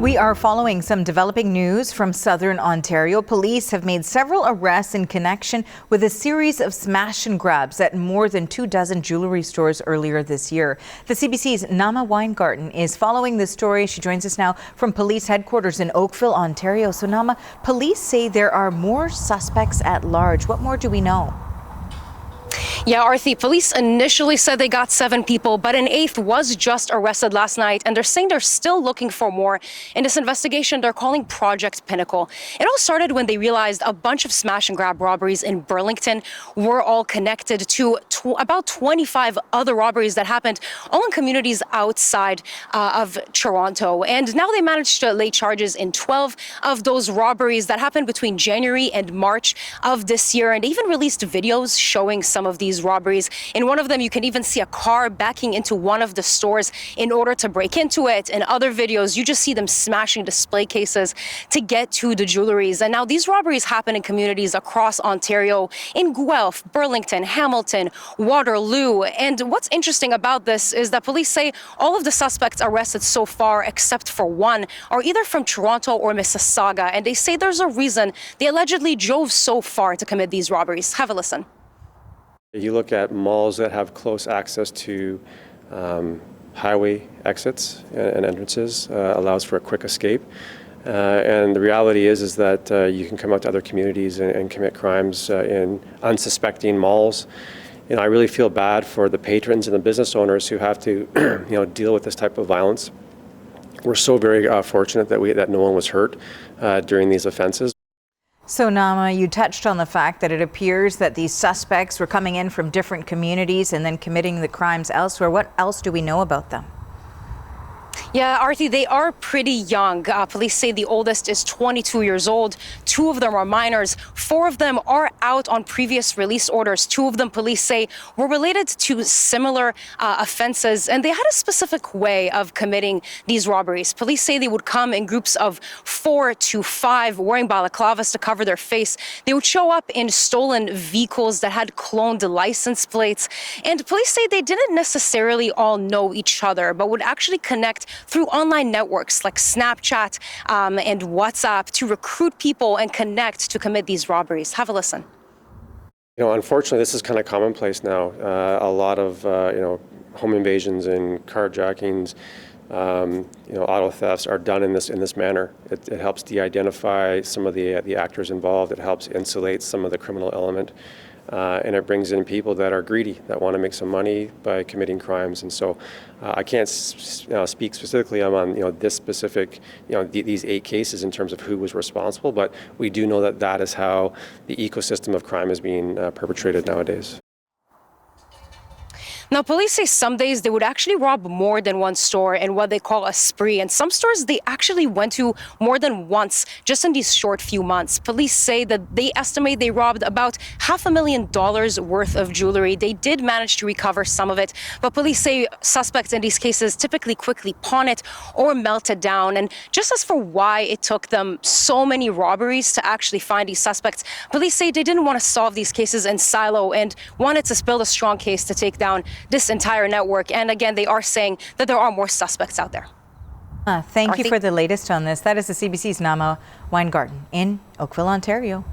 We are following some developing news from southern Ontario. Police have made several arrests in connection with a series of smash and grabs at more than 24 jewelry stores earlier this year. The CBC's Nama Weingarten is following this story. She joins us now from police headquarters in Oakville, Ontario. So Nama, police say there are more suspects at large. What more do we know? Yeah, Arthi, police initially said they got 7 people, but an 8th was just arrested last night, and they're saying they're still looking for more. In this investigation, they're calling Project Pinnacle. It all started when they realized a bunch of smash and grab robberies in Burlington were all connected to about 25 other robberies that happened all in communities outside of Toronto. And now they managed to lay charges in 12 of those robberies that happened between January and March of this year, and even released videos showing some of these robberies. In one of them, you can even see a car backing into one of the stores in order to break into it. In other videos, you just see them smashing display cases to get to the jewelries. And now these robberies happen in communities across Ontario, in Guelph, Burlington, Hamilton, Waterloo. And what's interesting about this is that police say all of the suspects arrested so far, except for one, are either from Toronto or Mississauga. And they say there's a reason they allegedly drove so far to commit these robberies. Have a listen. You look at malls that have close access to highway exits and entrances, allows for a quick escape. And the reality is that you can come out to other communities and commit crimes in unsuspecting malls. You know, I really feel bad for the patrons and the business owners who have to, deal with this type of violence. We're so very fortunate that no one was hurt during these offenses. So Nama, you touched on the fact that it appears that these suspects were coming in from different communities and then committing the crimes elsewhere. What else do we know about them? Yeah, Arthi, they are pretty young. Police say the oldest is 22 years old. 2 of them are minors. 4 of them are out on previous release orders. 2 of them, police say, were related to similar offenses, and they had a specific way of committing these robberies. Police say they would come in groups of 4 to 5, wearing balaclavas to cover their face. They would show up in stolen vehicles that had cloned license plates. And police say they didn't necessarily all know each other, but would actually connect through online networks like Snapchat and WhatsApp to recruit people and connect to commit these robberies. Have a listen. Unfortunately, this is kind of commonplace now. A lot of, home invasions and carjackings, auto thefts are done in this manner. It helps de-identify some of the actors involved. It helps insulate some of the criminal element. And it brings in people that are greedy, that want to make some money by committing crimes. And so I can't speak specifically on this specific, these 8 cases in terms of who was responsible, but we do know that is how the ecosystem of crime is being perpetrated nowadays. Now, police say some days they would actually rob more than one store in what they call a spree. And some stores they actually went to more than once just in these short few months. Police say that they estimate they robbed about $500,000 worth of jewelry. They did manage to recover some of it, but police say suspects in these cases typically quickly pawn it or melt it down. And just as for why it took them so many robberies to actually find these suspects, police say they didn't want to solve these cases in silo and wanted to build a strong case to take down this entire network. And again, they are saying that there are more suspects out there. Thank you for the latest on this. That is the CBC's Nama Weingarten in Oakville, Ontario.